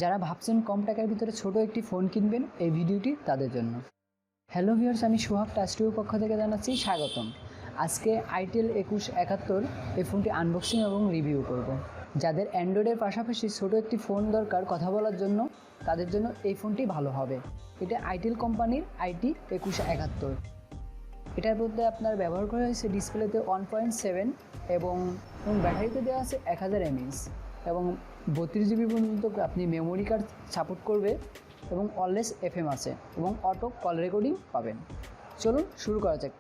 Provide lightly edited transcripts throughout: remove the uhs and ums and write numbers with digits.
যারা ভাবছেন কম টাকার ভিতরে ছোট একটি ফোন কিনবেন, এই ভিডিওটি তাদের জন্য। হ্যালো ভিউয়ার্স, আমি সোহাগ টাস্টুর পক্ষ থেকে জানাচ্ছি স্বাগতম। আজকে আইটেল 2171 এই ফোনটি আনবক্সিং এবং রিভিউ করব। যাদের অ্যান্ড্রয়েডের পাশাপাশি ছোট একটি ফোন দরকার কথা বলার জন্য, তাদের জন্য এই ফোনটি ভালো হবে। এটা আইটেল কোম্পানির IT2171। এটার মধ্যে আপনার ব্যবহার করা হয়েছে ডিসপ্লেতে 1.7 এবং ব্যাটারিতে দেওয়া আছে 1000 mAh এবং 32 GB পর্যন্ত আপনি মেমোরি কার্ড সাপোর্ট করবে এবং অলওয়েজ FM আছে এবং অটো কল রেকর্ডিং পাবেন। চলুন শুরু করা যাক।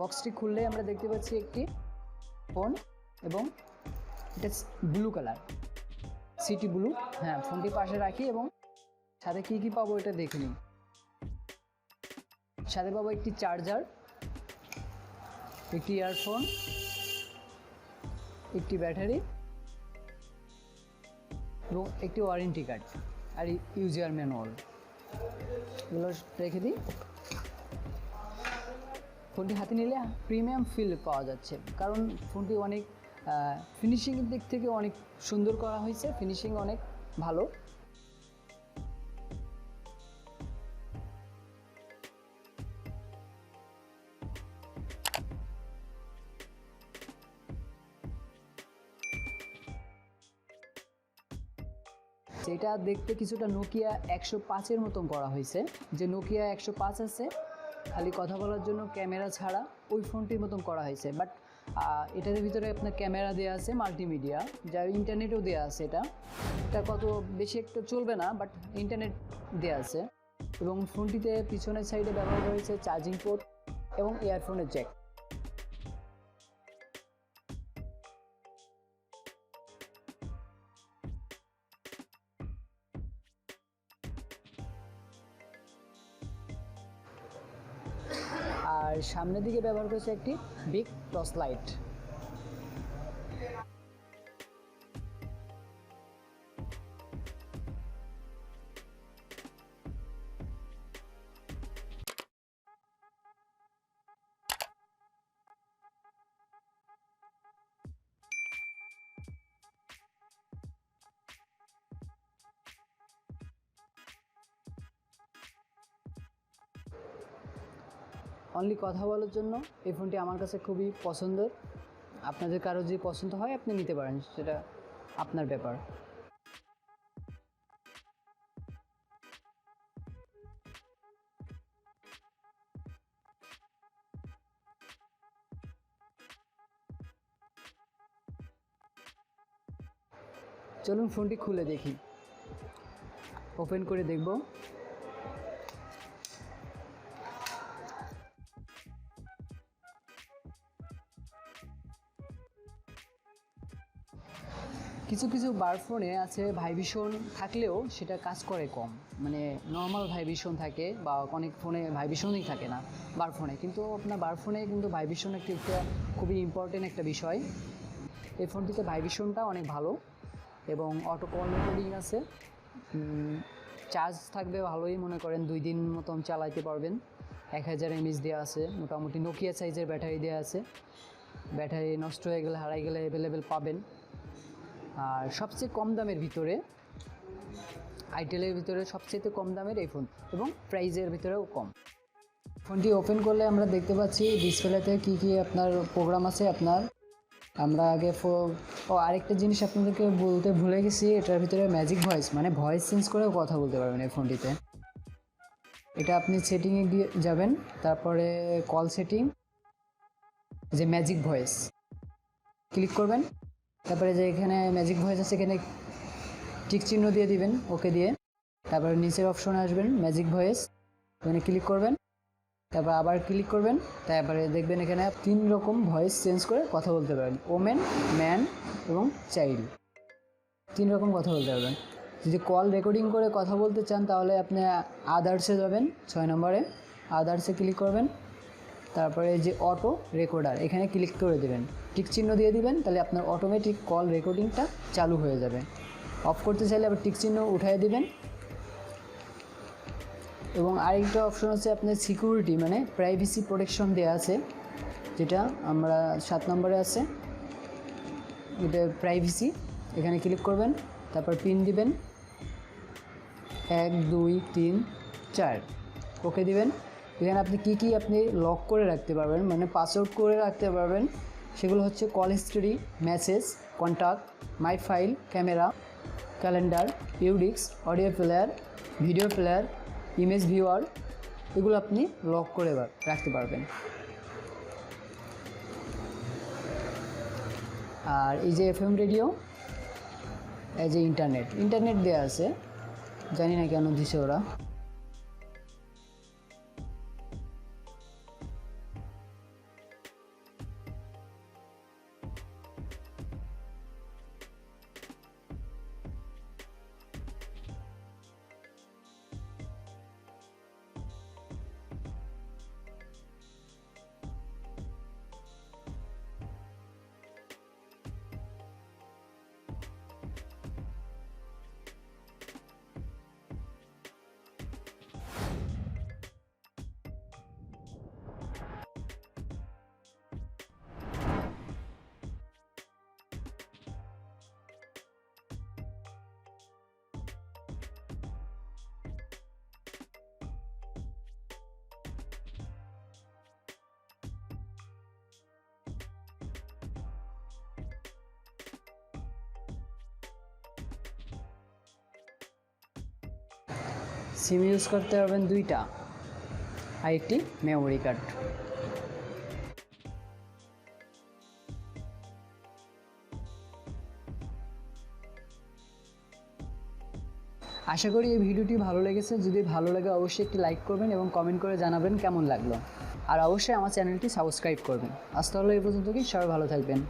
বক্সটি খুললে আমরা দেখতে পাচ্ছি একটি ফোন এবং এটা ব্লু কালার, সিটি ব্লু। হ্যাঁ, ফোনটি পাশে রাখি এবং সাথে কি পাবো এটা দেখে নিন। সাথে পাবো একটি চার্জার, একটি ইয়ারফোন, একটি ব্যাটারি এবং একটি ওয়ারেন্টি কার্ড আর ইউজার ম্যানুয়াল। এগুলো রেখে দিই। ফোনটি হাতে নিলে প্রিমিয়াম ফিল পাওয়া যাচ্ছে, কারণ ফোনটি অনেক ফিনিশিংয়ের দিক থেকে অনেক সুন্দর করা হয়েছে, ফিনিশিং অনেক ভালো। এটা দেখতে কিছুটা নোকিয়া 105-এর মতন করা হয়েছে। যে নোকিয়া 105 আছে খালি কথা বলার জন্য ক্যামেরা ছাড়া, ওই ফোনটির মতন করা হয়েছে। বাট এটার ভিতরে আপনার ক্যামেরা দেওয়া আছে, মাল্টিমিডিয়া, যার ইন্টারনেটও দেওয়া আছে। এটা কত বেশি একটা চলবে না, বাট ইন্টারনেট দেওয়া আছে। এবং ফোনটিতে পিছনের সাইডে ব্যবহার করা হয়েছে চার্জিং পোর্ট এবং ইয়ারফোনের জ্যাক। আর সামনের দিকে ব্যবহার করেছে একটি বিগ টর্চ লাইট। অনলি কথা বলার জন্য এই ফোনটি আমার কাছে খুবই পছন্দের। আপনাদের কারো যদি পছন্দ হয় আপনি নিতে পারেন, সেটা আপনার ব্যাপার। চলুন ফোনটি খুলে দেখি, ওপেন করে দেখব। কিছু বার ফোনে আছে ভাইব্রেশন থাকলেও সেটা কাজ করে কম, মানে নর্মাল ভাইব্রেশন থাকে, বা অনেক ফোনে ভাইব্রেশনই থাকে না বার ফোনে। কিন্তু আপনার বার ফোনে কিন্তু ভাইব্রেশন একটা খুবই ইম্পর্টেন্ট একটা বিষয়। এই ফোনটিতে ভাইব্রেশনটা অনেক ভালো এবং অটো কল রেকর্ডিং আছে। চার্জ থাকবে ভালোই, মনে করেন 2 দিন মতন চালাইতে পারবেন। 1000 mAh দেওয়া আছে, মোটামুটি নোকিয়া সাইজের ব্যাটারি দেওয়া আছে। ব্যাটারি নষ্ট হয়ে গেলে, হারাই গেলে অ্যাভেলেবেল পাবেন। আর সবচেয়ে কম দামের ভিতরে, আইটেলের ভিতরে সবচেয়ে কম দামের এই ফোন এবং প্রাইজের ভিতরেও কম। ফোনটি ওপেন করলে আমরা দেখতে পাচ্ছি ডিসপ্লেতে কি আপনার প্রোগ্রাম আছে। আমরা আগে আরেকটা জিনিস আপনাদেরকে বলতে ভুলে গেছি, এটার ভিতরে ম্যাজিক ভয়েস, মানে ভয়েস চেঞ্জ করেও কথা বলতে পারবেন এই ফোনটিতে। এটা আপনি সেটিংয়ে গিয়ে যাবেন, তারপরে কল সেটিং, যে ম্যাজিক ভয়েস ক্লিক করবেন। তারপরে যে এখানে ম্যাজিক ভয়েস আছে, এখানে টিক চিহ্ন দিয়ে দিবেন, ওকে দিয়ে। তারপরে নিচের অপশনে আসবেন ম্যাজিক ভয়েস, ওখানে ক্লিক করবেন, তারপর আবার ক্লিক করবেন। তারপরে দেখবেন এখানে 3 রকম ভয়েস চেঞ্জ করে কথা বলতে পারেন, ওমেন, ম্যান এবং চাইল্ড। 3 রকম কথা বলতে পারবেন। যদি কল রেকর্ডিং করে কথা বলতে চান তাহলে আপনি আদার্সে যাবেন, 6 নম্বরে আদার্সে ক্লিক করবেন। তারপরে যে অটো রেকর্ডার, এখানে ক্লিক করে দেবেন, টিক চিহ্ন দিয়ে দিবেন, তাহলে আপনার অটোমেটিক কল রেকর্ডিংটা চালু হয়ে যাবে। অফ করতে চাইলে আবার টিক চিহ্ন উঠাই দিবেন। এবং আরেকটা অপশন আছে আপনার সিকিউরিটি মানে প্রাইভেসি প্রোটেকশন দেওয়া আছে, যেটা আমরা 7 নম্বরে আছে, এটা প্রাইভেসি। এখানে ক্লিক করবেন, তারপর পিন দিবেন 1 2 3 4, ওকে দিবেন। এখানে আপনি কি আপনি লক করে রাখতে পারবেন, মানে পাসওয়ার্ড করে রাখতে পারবেন, সেগুলো হচ্ছে call history, message, contact, my file, camera, calendar, ইউডিক্স, audio player, video player, image viewer, এগুলো আপনি লক করে রাখতে পারবেন। আর এই যে এফএম রেডিও, এই যে ইন্টারনেট দেওয়া আছে, জানি না কেন দিছে ওরা। সিম ইউজ করতে পারবেন 2টা, আর একটি মেমোরি কার্ড। আশা করি এই ভিডিওটি ভালো লেগেছে। যদি ভালো লাগে অবশ্যই একটি লাইক করবেন এবং কমেন্ট করে জানাবেন কেমন লাগলো। আর অবশ্যই আমার চ্যানেলটি সাবস্ক্রাইব করবেন। আজ তাহলে এই পর্যন্ত, কি সবাই ভালো থাকবেন।